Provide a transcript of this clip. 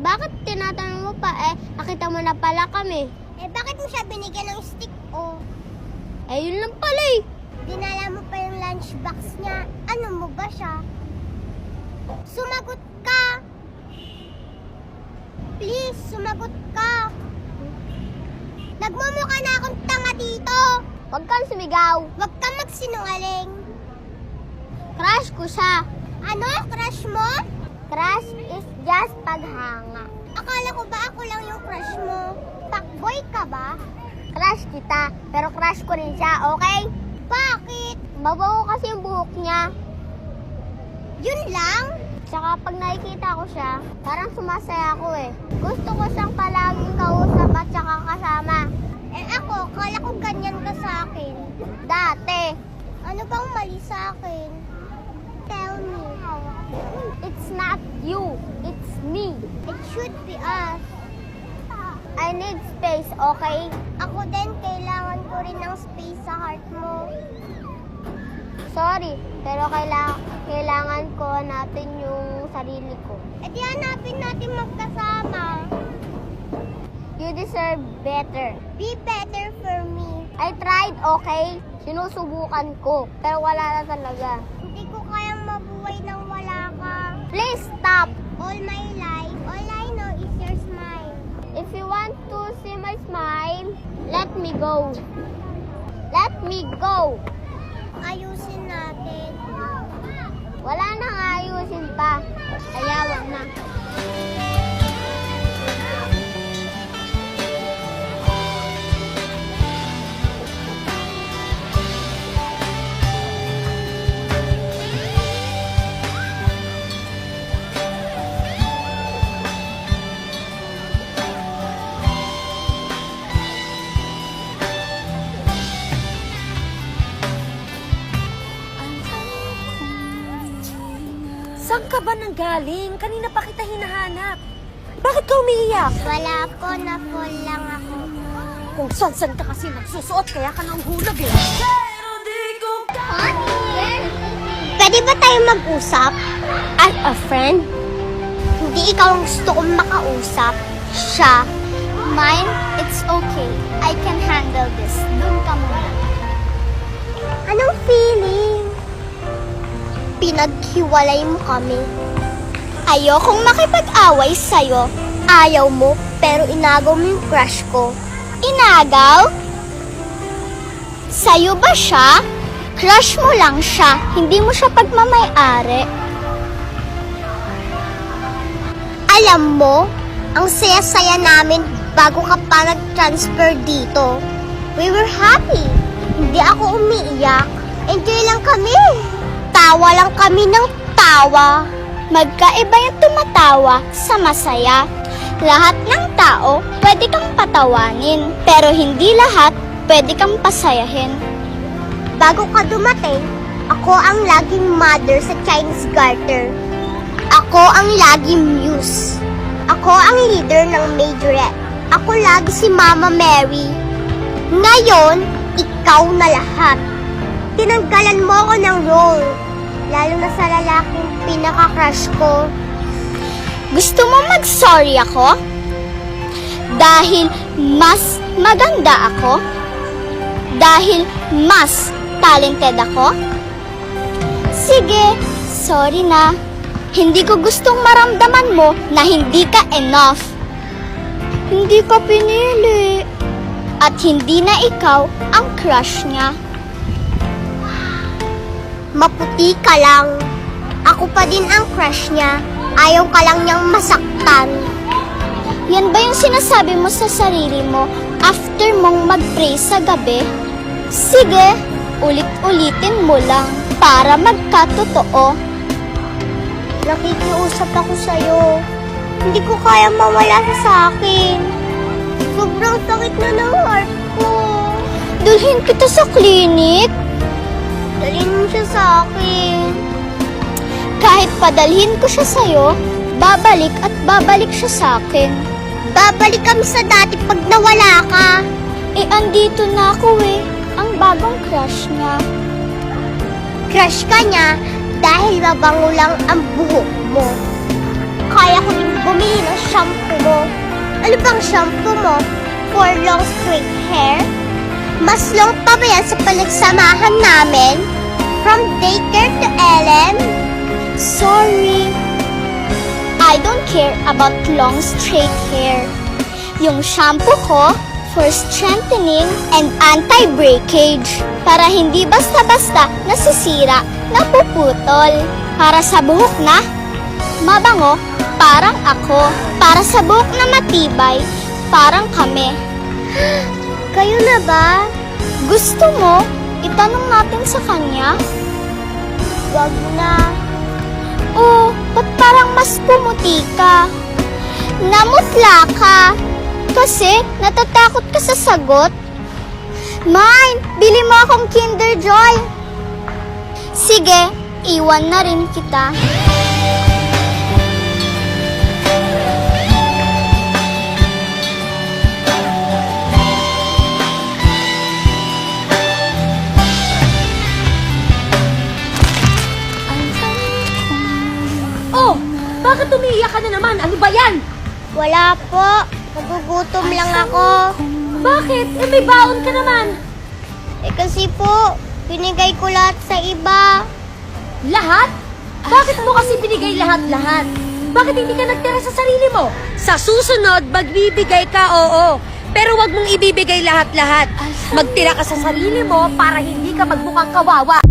bakit tinatanong mo pa? Nakita mo na pala kami. Bakit mo siya binigyan ng stick, oh? Yun lang pala eh. Dinala mo pa yung lunchbox niya. Ano mo ba siya? Sumagot ka! Please, sumagot ka! Nagmumukha na akong tanga dito! Huwag kang sumigaw. Huwag kang magsinungaling! Crush ko siya. Ano? Crush mo? Crush is just paghanga. Akala ko ba ako lang yung crush mo? Fuckboy ka ba? Crush kita, pero crush ko rin siya, okay? Bakit? Mabaho kasi yung buhok niya. Yun lang? Tsaka pag nakikita ko siya, parang sumasaya ako eh. Gusto ko siyang palaging kausap at tsaka kasama. Ako, kala ko ganyan ka sa akin. Dati. Ano bang mali sa akin? Tell me. It's not you, it's me. It should be us. I need space, okay? Ako din, kailangan ko rin ng space sa heart mo. Sorry, pero kailangan ko hanapin yung sarili ko. Di hanapin natin magkasama. You deserve better. Be better for me. I tried, okay? Sinusubukan ko, pero wala na talaga. Hindi ko kayang mabuhay nang wala ka. Please stop! All my life, all I know is your smile. If you want to see my smile, let me go. Let me go. Ayusin natin. Wala nang ayusin pa. Ayawan na. Saan ka ba nanggaling? Kanina pa kita hinahanap. Bakit ka umiiyak? Wala po, na-fall lang ako. Kung saan ka kasi nagsusuot, kaya ka nang hulog eh. Pwede ba tayo mag-usap? As a friend, Hindi ikaw ang gusto kong makausap. Siya. mine, it's okay. I can handle this. Doon ka muna. Anong feeling? Pinaghiwalay mo kami. Ayokong makipag-away sa'yo. Ayaw mo, pero inagaw mo yung crush ko. Inagaw? Sa'yo ba siya? Crush mo lang siya, hindi mo siya pagmamay-ari. Alam mo, ang saya-saya namin bago ka pa nag-transfer dito. We were happy. Hindi ako umiiyak. Enjoy lang kami. Tawa lang kami ng tawa. Magkaiba yung tumatawa sa masaya. Lahat ng tao pwede kang patawanin, pero hindi lahat pwede kang pasayahin. Bago ka dumating, ako ang laging mother sa Chinese garter. Ako ang laging muse. Ako ang leader ng majorette. Ako lagi si Mama Mary. Ngayon, ikaw na lahat. Tinanggalan mo ako ng role, lalo na sa lalaking pinaka-crush ko. Gusto mo mag-sorry ako? Dahil mas maganda ako? Dahil mas talented ako? Sige, sorry na. Hindi ko gustong maramdaman mo na hindi ka enough. Hindi ka pinili. At hindi na ikaw ang crush niya. Maputi ka lang. Ako pa din ang crush niya. Ayaw ka lang niyang masaktan. Yan ba yung sinasabi mo sa sarili mo after mong mag-pray sa gabi? Sige, ulit-ulitin mo lang para magkatotoo. Nakikiusap ako sa'yo. Hindi ko kaya mawala siya sa akin. Sobrang sakit na ng heart ko. Dalhin kita sa klinik. Dalhin mo siya sa akin. Kahit padalhin ko siya sa'yo, babalik at babalik siya sa akin. Babalik kami sa dati pag nawala ka. Andito na ako eh. Ang bagong crush niya. Crush ka niya dahil mabango lang ang buhok mo. Kaya ko rin bumili ng shampoo mo. Ano bang shampoo mo? For long straight hair? Mas long pa ba yan sa panagsamahan namin? From daycare to Ellen? Sorry. I don't care about long straight hair. Yung shampoo ko for strengthening and anti-breakage. Para hindi basta-basta nasisira, napuputol. Para sa buhok na mabango, parang ako. Para sa buhok na matibay, parang kami. Kayo na ba? Gusto mo? Itanong natin sa kanya? Wag na. Oh, ba't parang mas pumuti ka? Namutla ka. Kasi natatakot ka sa sagot. Mine, bili mo akong Kinder Joy. Sige, iwan na rin kita. Oh, bakit umiiyak ka na naman? Ano ba yan? Wala po. Nagugutom lang ako. Bakit? Eh, may baon ka naman. Eh kasi po, binigay ko lahat sa iba. Lahat? Bakit mo kasi binigay lahat-lahat? Bakit hindi ka nagtira sa sarili mo? Sa susunod, magbibigay ka, oo. Pero wag mong ibibigay lahat-lahat. Magtira ka sa sarili mo para hindi ka magmukhang kawawa.